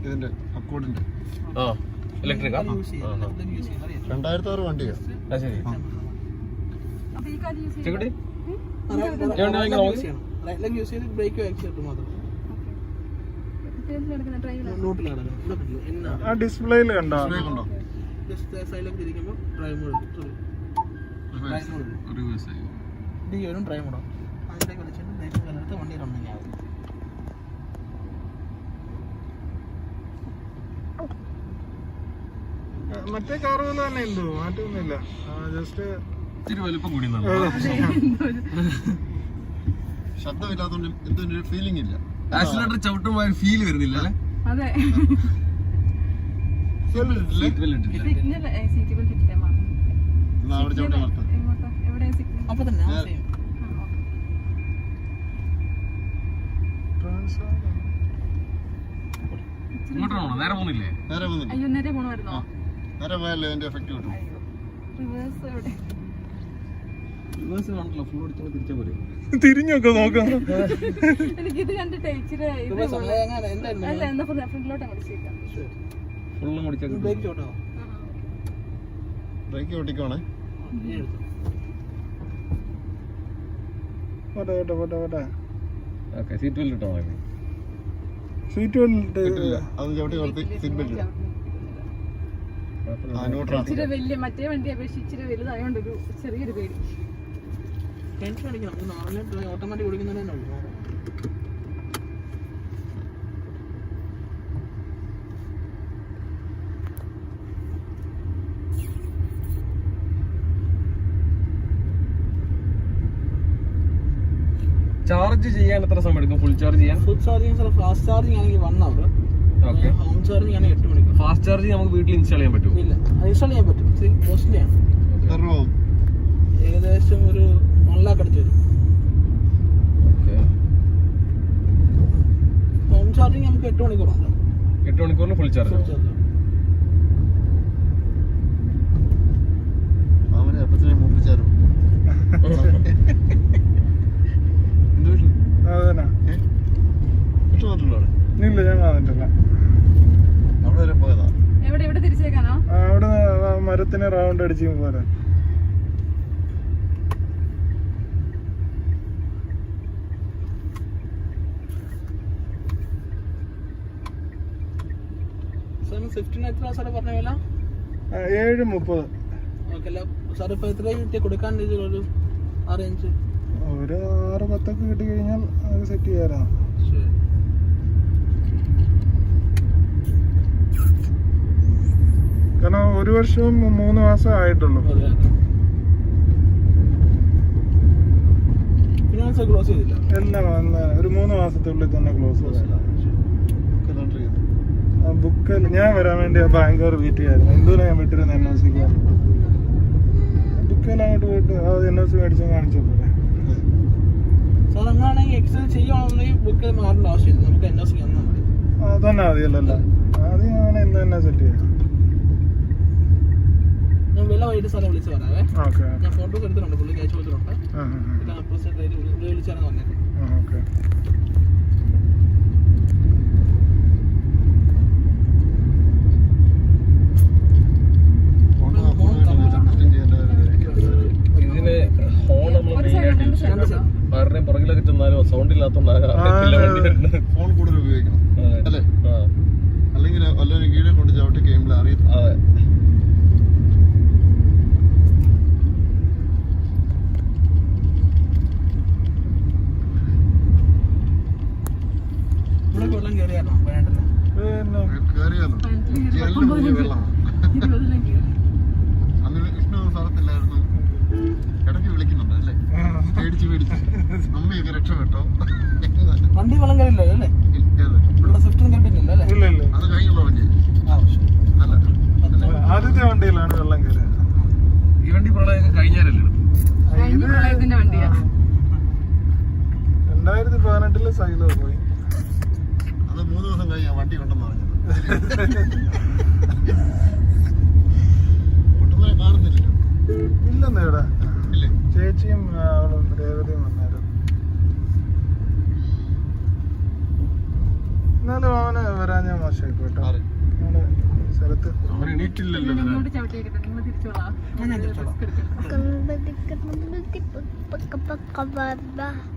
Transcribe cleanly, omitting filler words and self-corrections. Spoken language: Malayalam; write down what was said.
ഇതിന്റെ അക്കോർഡിന്റെ ഇലക്ട്രിക് 2006 വണ്ടിയാണ്. ആ ഡിസ്പ്ലേയിൽ കണ്ടോ? മറ്റേ കാർ പോലെ തന്നെ ഉണ്ടോ? മാറ്റമൊന്നുമില്ല, ജസ്റ്റ് ഇത്തിരി വലുപ്പം കൂടി. ശബ്ദമില്ലാത്തോണ്ട് എന്തൊരു ഫീലിംഗ് ഇല്ല. ആക്സിലേറ്റർ ചവിട്ടുമ്പോൾ ഫീൽ വരുന്നില്ല അല്ലേ? അതെ. ഇങ്ങോട്ടാണോ? നേരെ പോകുന്നില്ലേ? നേരെ പോയല്ലേ അതിന്റെ എഫക്ട് കിട്ടും. തിരിഞ്ഞൊക്കെ നോക്കാം. എനിക്കിത് കണ്ടിട്ട് ഇച്ചിരി ബ്രേക്ക് ഓട്ടിക്കോണേ. സീറ്റ് ബെൽറ്റ് ഇട്ടോ? സീറ്റ് ബെൽറ്റ് അത് ചവിട്ടി നിർത്തി സീറ്റ് ബെൽറ്റ് ഇടാം. ഇച്ചിരി വലിയ മറ്റേ വണ്ടി അപേക്ഷിച്ച് ഇച്ചിരി വലുതായോണ്ട് ഒരു ചെറിയൊരു പേടി. ടെൻഷൻ അടിക്കണം. ഓട്ടോമാറ്റിക് ഓടിക്കുന്നതന്നെ ഉള്ളൂ. ചാർജ് ചെയ്യാൻ എത്ര സമയം എടുക്കും? ഫുൾ ചാർജ് ചെയ്യാൻ? ഫുൾ ചാർജിങ് ഫാസ്റ്റ് ചാർജിങ് ആണെങ്കിൽ 1 hour. ഹോം ചാർജിങ് ആണെങ്കിൽ 8 മണിക്കൂർ. ഫാസ്റ്റ് ചാർജിങ് നമുക്ക് വീട്ടിൽ ഇൻസ്റ്റാൾ ചെയ്യാൻ പറ്റുമോ? ഇല്ല, ഇൻസ്റ്റാൾ ചെയ്യാൻ പറ്റും. കോസ്റ്റ്ലി ആണ്. ഏകദേശം ഒരു 1 lakh അടുത്ത് വരും. ഹോം ചാർജിങ് നമുക്ക് 8 മണിക്കൂറുണ്ട്. 8 മണിക്കൂറിന് ഫുൾ ചാർജ്. അവന് എപ്പത്തിനെ മൂപ്പിച്ചാരും. ഇല്ല, ഞാൻ വന്നിട്ടില്ല. അവിടെ വരെ പോയതാ. എവിടെ തിരിച്ചേക്കാനോ? അവിടെ മരത്തിന് റൗണ്ട് അടിച്ച് പോരാ. സ്വിഫ്റ്റിന് എത്ര സാറേ പറഞ്ഞ വില? 7:30. സാർ ഇപ്പൊ എത്ര കിട്ടിയ കൊടുക്കാൻ ഒരു അറേഞ്ച്? ഒരു 6-10 കിട്ടി കഴിഞ്ഞാൽ അത് സെറ്റ് ചെയ്യാറാണ്. കാരണം 1 വർഷവും 3 മാസം ആയിട്ടുള്ളൂ. ക്ലോസ് ചെയ്തില്ല. എല്ലാം ഒരു 3 മാസത്തിനുള്ളിൽ തന്നെ ക്ലോസ് ചെയ്തു. ബുക്കല്ല, ഞാൻ വരാൻ വേണ്ടി ബാംഗ്ലൂർ വെയിറ്റ് ചെയ്യായിരുന്നു. എന്തോരം ഞാൻ വിട്ടിരുന്നു NOC. ബുക്കെല്ലാം അങ്ങോട്ട് പോയിട്ട് NOC മേടിച്ചാൽ കാണിച്ചപ്പോലെ സാർ അങ്ങനെയാണെങ്കിൽ എക്സൈസ് ചെയ്യുവാണെങ്കിൽ ബുക്ക് മാറേണ്ട ആവശ്യമില്ല. നമുക്ക് NOC തന്നാൽ മതി. അതന്നെ മതിയല്ലോ. ആദ്യം ഞാൻ ഇന്ന് തന്നെ സെറ്റ് ചെയ്യാം. ഞാൻ വില വൈകിട്ട് സാറെ വിളിച്ച് പറയാവേ. ഓക്കെ. ഞാൻ ഫോട്ടോസ് എടുത്തിട്ടുണ്ട്, പുള്ളിക്ക് അയച്ചു കൊടുത്തിട്ടുണ്ട്. വിളിച്ചാണ് പറഞ്ഞത്. ഓക്കെ. ഇതിന് ഹോൺ നമ്മൾ ആരുടെയും പുറകിലൊക്കെ ചെന്നാലും സൗണ്ട് ഇല്ലാത്തോണ്ട് ഫോൺ കൂടുതൽ ഉപയോഗിക്കണം അല്ലേ? അല്ലെങ്കിൽ വല്ലവരും കീഴെ കൊണ്ട് ചവിട്ടി കഴിയുമ്പോൾ അറിയത്തില്ല. ഇവിടെ വെള്ളം കയറിയാണോ? കയറിയാലോ? വെള്ളമാണ്. അന്ന് വിഷ്ണു സ്ഥലത്തില്ലായിരുന്നു. ഇടയ്ക്ക് വിളിക്കുന്നുണ്ട് അല്ലേ? പേടിച്ച് അമ്മയൊക്കെ രക്ഷപ്പെട്ടോ. വണ്ടി വെള്ളം കയറില്ല അല്ലേ? സ്വിഫ്റ്റിന് കണ്ടിട്ടില്ല അല്ലേ? അത് കഴിഞ്ഞുള്ള വണ്ടി അല്ല, ആദ്യത്തെ വണ്ടിയിലാണ് വെള്ളം കയറിയത്. ഈ വണ്ടി പ്രളയം കഴിഞ്ഞാലല്ലേ? പ്രളയത്തിന്റെ വണ്ടിയാ. 2018 സൈലോ പോയി. അത് 3 ദിവസം കഴിഞ്ഞാ വണ്ടി കൊണ്ടെന്ന് പറഞ്ഞത്. കുട്ടുമ്പനെ കാണുന്നില്ലല്ലോ. ഇല്ലെന്ന് ഇവിടെ ഇല്ലേ? ചേച്ചിയും അവളും രേവതിയും വന്നായിരുന്നു. എന്നാലും അവന് വരാൻ ഞാൻ മോശമായി കേട്ടോ ആറ്. നമ്മുടെ സ്ഥലത്ത്. അവൻ എണീറ്റില്ലല്ലോ വരാൻ. ഇങ്ങോട്ട് ചവിട്ടിയേക്കട്ടെ നിങ്ങൾ തിരിച്ചോളാം ഞാൻ തിരിച്ചോളാം. റിസ്ക് എടുക്കണ്ട. Come back,